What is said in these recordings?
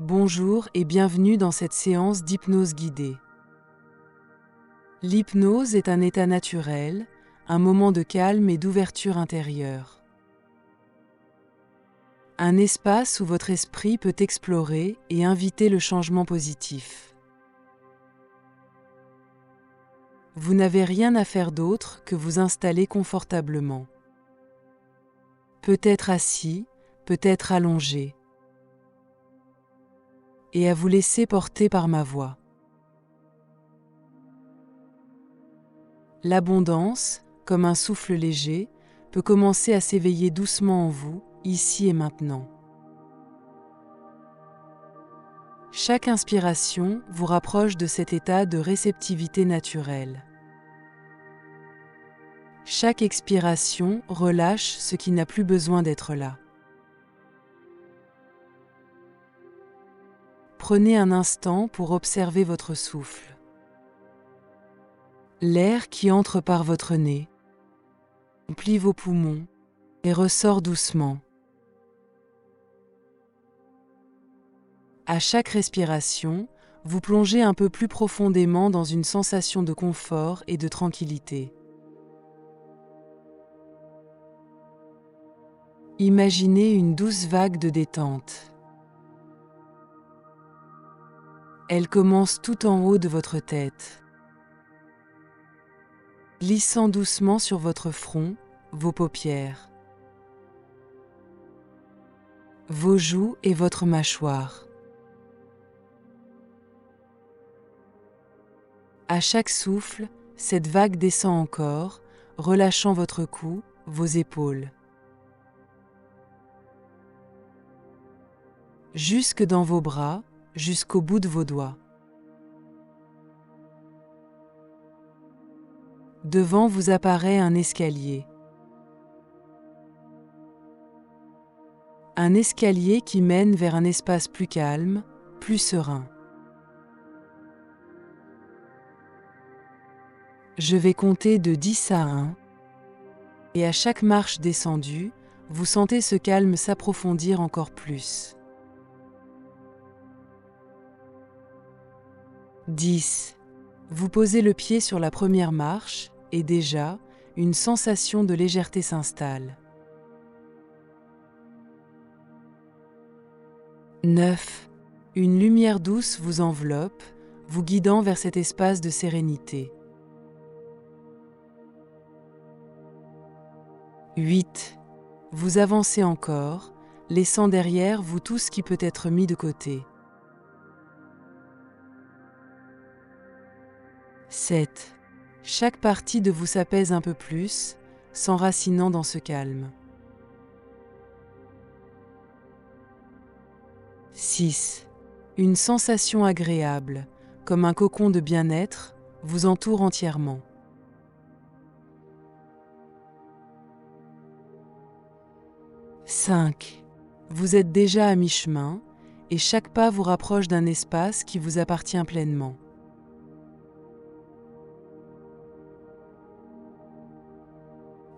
Bonjour et bienvenue dans cette séance d'hypnose guidée. L'hypnose est un état naturel, un moment de calme et d'ouverture intérieure. Un espace où votre esprit peut explorer et inviter le changement positif. Vous n'avez rien à faire d'autre que vous installer confortablement. Peut-être assis, peut-être allongé. Et à vous laisser porter par ma voix. L'abondance, comme un souffle léger, peut commencer à s'éveiller doucement en vous, ici et maintenant. Chaque inspiration vous rapproche de cet état de réceptivité naturelle. Chaque expiration relâche ce qui n'a plus besoin d'être là. Prenez un instant pour observer votre souffle. L'air qui entre par votre nez, remplit vos poumons et ressort doucement. À chaque respiration, vous plongez un peu plus profondément dans une sensation de confort et de tranquillité. Imaginez une douce vague de détente. Elle commence tout en haut de votre tête, glissant doucement sur votre front, vos paupières, vos joues et votre mâchoire. À chaque souffle, cette vague descend encore, relâchant votre cou, vos épaules. Jusque dans vos bras, jusqu'au bout de vos doigts. Devant vous apparaît un escalier. Un escalier qui mène vers un espace plus calme, plus serein. Je vais compter de 10 à 1, et à chaque marche descendue, vous sentez ce calme s'approfondir encore plus. 10. Vous posez le pied sur la première marche et déjà, une sensation de légèreté s'installe. 9. Une lumière douce vous enveloppe, vous guidant vers cet espace de sérénité. 8. Vous avancez encore, laissant derrière vous tout ce qui peut être mis de côté. 7. Chaque partie de vous s'apaise un peu plus, s'enracinant dans ce calme. 6. Une sensation agréable, comme un cocon de bien-être, vous entoure entièrement. 5. Vous êtes déjà à mi-chemin, et chaque pas vous rapproche d'un espace qui vous appartient pleinement.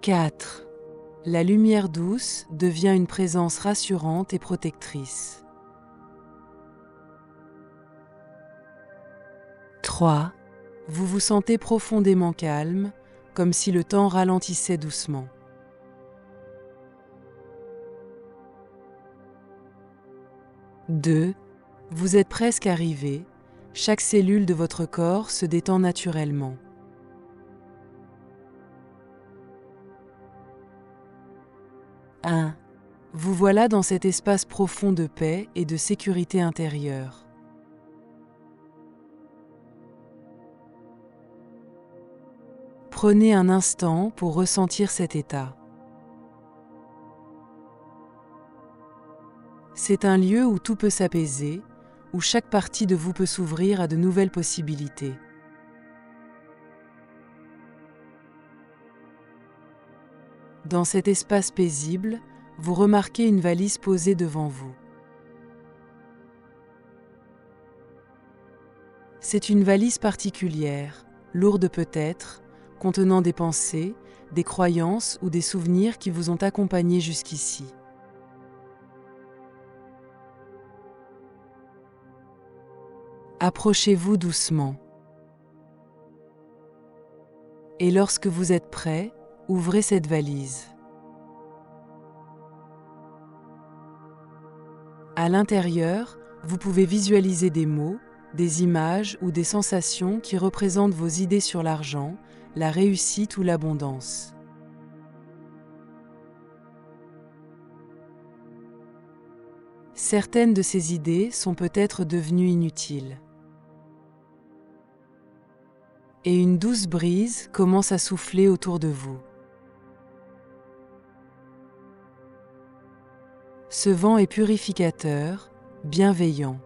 4. La lumière douce devient une présence rassurante et protectrice. 3. Vous vous sentez profondément calme, comme si le temps ralentissait doucement. 2. Vous êtes presque arrivé, chaque cellule de votre corps se détend naturellement. 1. Vous voilà dans cet espace profond de paix et de sécurité intérieure. Prenez un instant pour ressentir cet état. C'est un lieu où tout peut s'apaiser, où chaque partie de vous peut s'ouvrir à de nouvelles possibilités. Dans cet espace paisible, vous remarquez une valise posée devant vous. C'est une valise particulière, lourde peut-être, contenant des pensées, des croyances ou des souvenirs qui vous ont accompagné jusqu'ici. Approchez-vous doucement. Et lorsque vous êtes prêt, ouvrez cette valise. À l'intérieur, vous pouvez visualiser des mots, des images ou des sensations qui représentent vos idées sur l'argent, la réussite ou l'abondance. Certaines de ces idées sont peut-être devenues inutiles. Et une douce brise commence à souffler autour de vous. Ce vent est purificateur, bienveillant.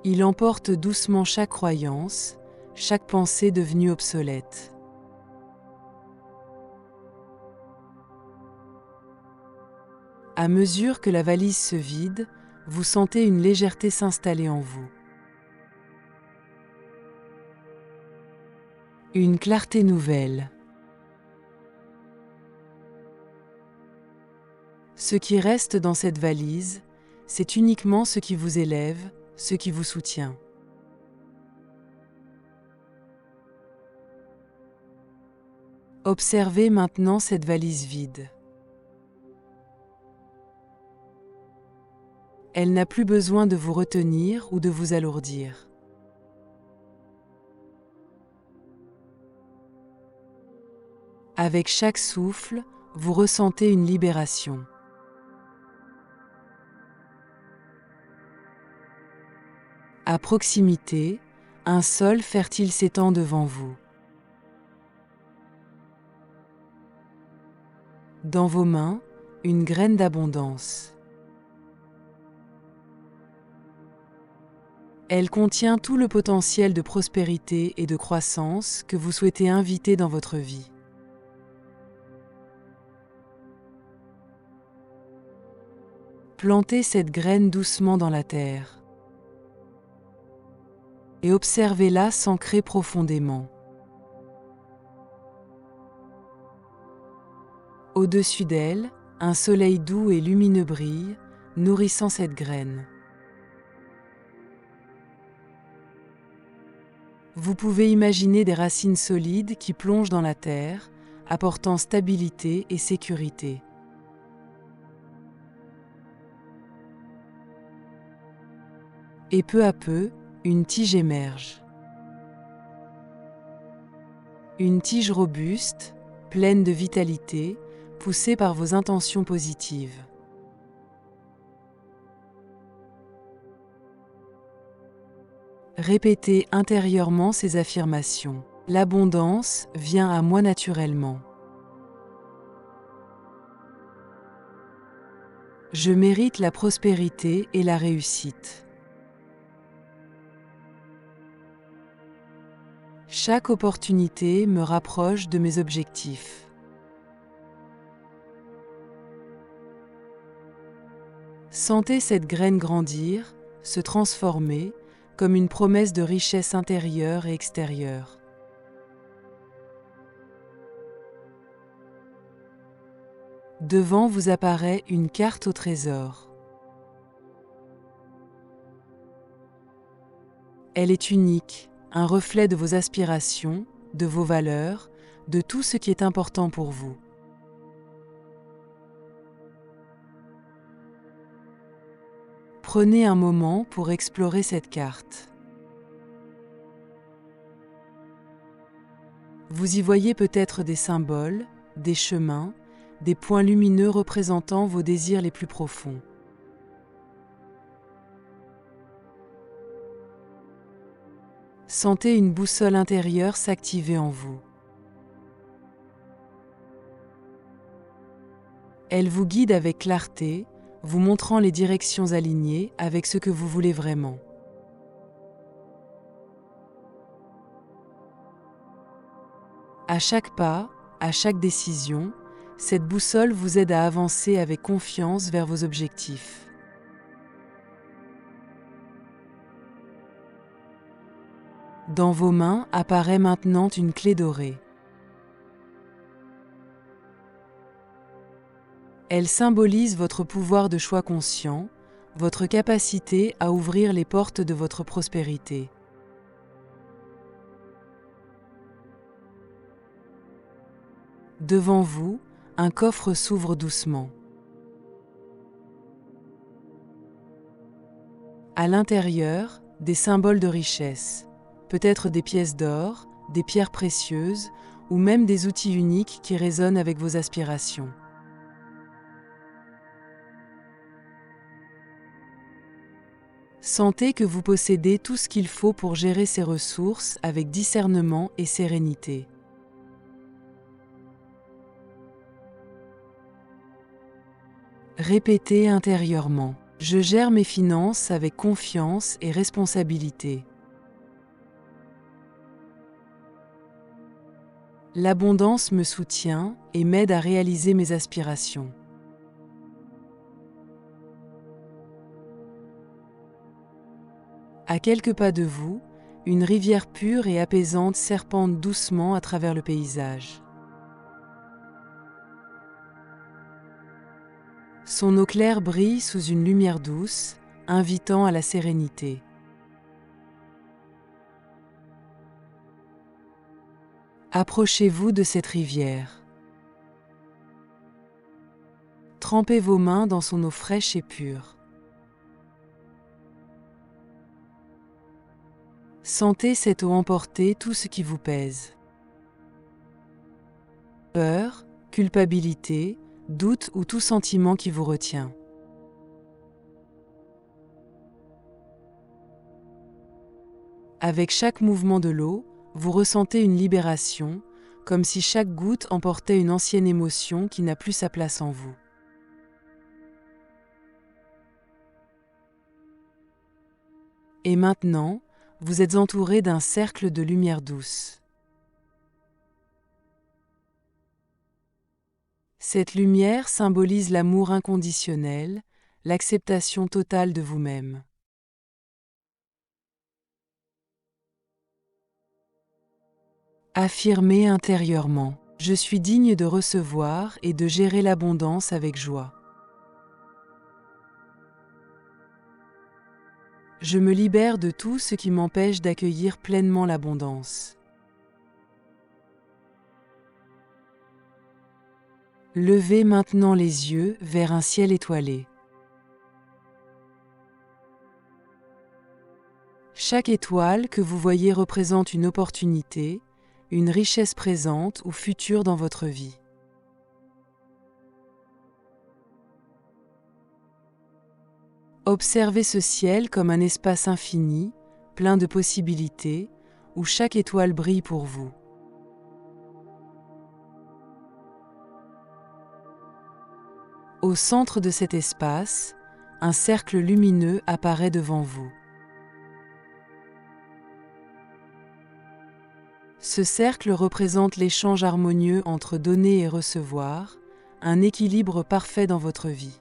Il emporte doucement chaque croyance, chaque pensée devenue obsolète. À mesure que la valise se vide, vous sentez une légèreté s'installer en vous. Une clarté nouvelle. Ce qui reste dans cette valise, c'est uniquement ce qui vous élève, ce qui vous soutient. Observez maintenant cette valise vide. Elle n'a plus besoin de vous retenir ou de vous alourdir. Avec chaque souffle, vous ressentez une libération. À proximité, un sol fertile s'étend devant vous. Dans vos mains, une graine d'abondance. Elle contient tout le potentiel de prospérité et de croissance que vous souhaitez inviter dans votre vie. Plantez cette graine doucement dans la terre et observez-la s'ancrer profondément. Au-dessus d'elle, un soleil doux et lumineux brille, nourrissant cette graine. Vous pouvez imaginer des racines solides qui plongent dans la terre, apportant stabilité et sécurité. Et peu à peu, une tige émerge. Une tige robuste, pleine de vitalité, poussée par vos intentions positives. Répétez intérieurement ces affirmations. L'abondance vient à moi naturellement. Je mérite la prospérité et la réussite. Chaque opportunité me rapproche de mes objectifs. Sentez cette graine grandir, se transformer, comme une promesse de richesse intérieure et extérieure. Devant vous apparaît une carte au trésor. Elle est unique, un reflet de vos aspirations, de vos valeurs, de tout ce qui est important pour vous. Prenez un moment pour explorer cette carte. Vous y voyez peut-être des symboles, des chemins, des points lumineux représentant vos désirs les plus profonds. Sentez une boussole intérieure s'activer en vous. Elle vous guide avec clarté, vous montrant les directions alignées avec ce que vous voulez vraiment. À chaque pas, À chaque décision, cette boussole vous aide à avancer avec confiance vers vos objectifs. Dans vos mains apparaît maintenant une clé dorée. Elle symbolise votre pouvoir de choix conscient, votre capacité à ouvrir les portes de votre prospérité. Devant vous, un coffre s'ouvre doucement. À l'intérieur, des symboles de richesse, peut-être des pièces d'or, des pierres précieuses ou même des outils uniques qui résonnent avec vos aspirations. Sentez que vous possédez tout ce qu'il faut pour gérer ces ressources avec discernement et sérénité. Répétez intérieurement. Je gère mes finances avec confiance et responsabilité. L'abondance me soutient et m'aide à réaliser mes aspirations. À quelques pas de vous, une rivière pure et apaisante serpente doucement à travers le paysage. Son eau claire brille sous une lumière douce, invitant à la sérénité. Approchez-vous de cette rivière. Trempez vos mains dans son eau fraîche et pure. Sentez cette eau emporter tout ce qui vous pèse. Peur, culpabilité, doute ou tout sentiment qui vous retient. Avec chaque mouvement de l'eau, vous ressentez une libération, comme si chaque goutte emportait une ancienne émotion qui n'a plus sa place en vous. Et maintenant, vous êtes entouré d'un cercle de lumière douce. Cette lumière symbolise l'amour inconditionnel, l'acceptation totale de vous-même. Affirmez intérieurement « Je suis digne de recevoir et de gérer l'abondance avec joie ». Je me libère de tout ce qui m'empêche d'accueillir pleinement l'abondance. Levez maintenant les yeux vers un ciel étoilé. Chaque étoile que vous voyez représente une opportunité, une richesse présente ou future dans votre vie. Observez ce ciel comme un espace infini, plein de possibilités, où chaque étoile brille pour vous. Au centre de cet espace, un cercle lumineux apparaît devant vous. Ce cercle représente l'échange harmonieux entre donner et recevoir, un équilibre parfait dans votre vie.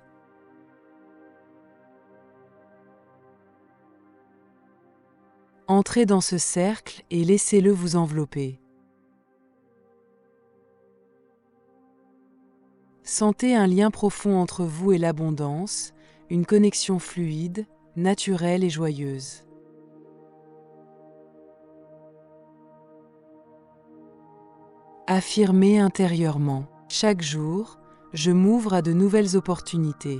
Entrez dans ce cercle et laissez-le vous envelopper. Sentez un lien profond entre vous et l'abondance, une connexion fluide, naturelle et joyeuse. Affirmez intérieurement. Chaque jour, je m'ouvre à de nouvelles opportunités.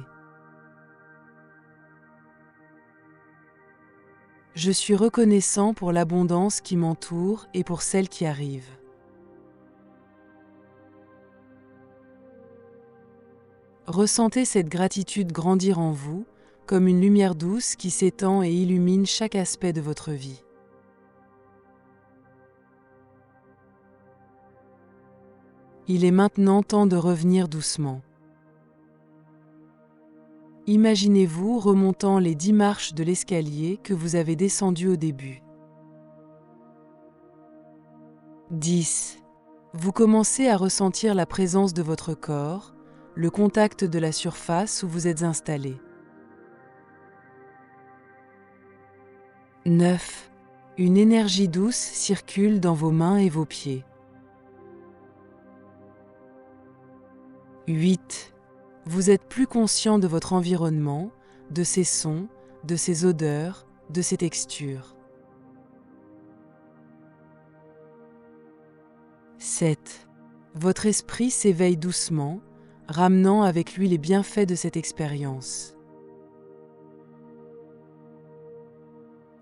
Je suis reconnaissant pour l'abondance qui m'entoure et pour celle qui arrive. Ressentez cette gratitude grandir en vous, comme une lumière douce qui s'étend et illumine chaque aspect de votre vie. Il est maintenant temps de revenir doucement. Imaginez-vous remontant les 10 marches de l'escalier que vous avez descendu au début. 10. Vous commencez à ressentir la présence de votre corps, le contact de la surface où vous êtes installé. 9. Une énergie douce circule dans vos mains et vos pieds. 8. Vous êtes plus conscient de votre environnement, de ses sons, de ses odeurs, de ses textures. 7. Votre esprit s'éveille doucement, ramenant avec lui les bienfaits de cette expérience.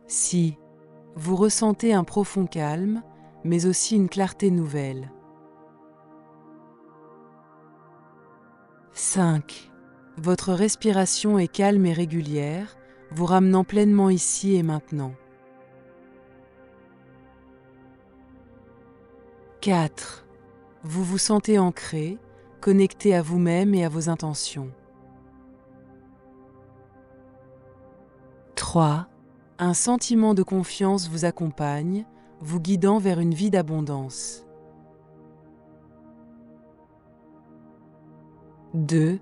6. Vous ressentez un profond calme, mais aussi une clarté nouvelle. 5. Votre respiration est calme et régulière, vous ramenant pleinement ici et maintenant. 4. Vous vous sentez ancré, connecté à vous-même et à vos intentions. 3. Un sentiment de confiance vous accompagne, vous guidant vers une vie d'abondance. 2.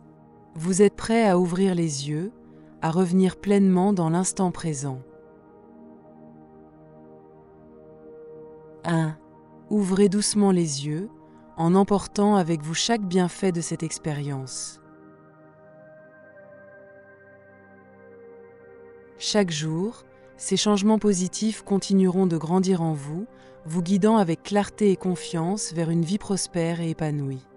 Vous êtes prêt à ouvrir les yeux, à revenir pleinement dans l'instant présent. 1. Ouvrez doucement les yeux, en emportant avec vous chaque bienfait de cette expérience. Chaque jour, ces changements positifs continueront de grandir en vous, vous guidant avec clarté et confiance vers une vie prospère et épanouie.